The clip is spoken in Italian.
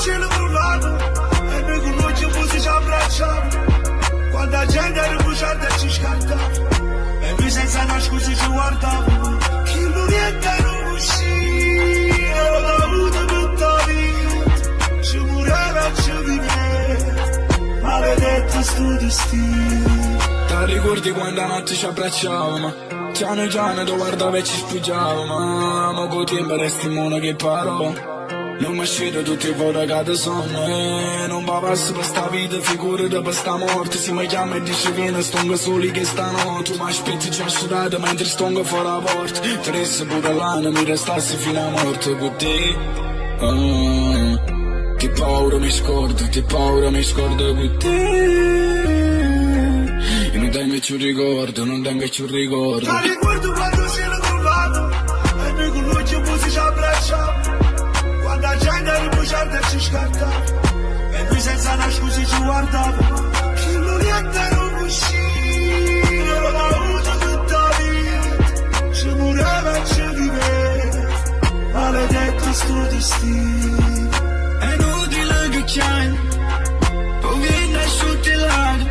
cielo nullato e noi con l'occhio così ci abbracciamo. Quando la gente era bruciata e ci scartava e noi senza una scusa ci guardavamo. Chi non niente non uscì, l'ho avuto tutta la vita, ci mureva e ci viveva, maledetto sto destino. Ti ricordi quando la notte ci abbracciavamo? Piano piano tu guardavi e ci spugiavamo. Ma con tempo restiamo che parò. Non mi uscito tutti i fuori che sonno. E non va passo per sta vita, figurati per sta morte. Se mi chiama e dice vieni, stongo soli che stanotte. Tu mi aspetti già sudata mentre stongo fuori la porta. Ti resta pure l'anno, mi restassi fino a morte con te. Che paura mi scordo, che paura mi scordo con te. E non tengo più ricordo, non tengo più ricordo. Ti ricordo quando c'era nullato e noi con l'occhio così ci abbracciamo. Quando la gente era bruciata e ci scartava e noi senza una scusa ci guardavamo. Chi non niente non uscì, l'ho avuto tutta la vita, ci mureva e ci viveva, maledetto sto destino. È inutile che chiami, poi vieni asciutti l'anima.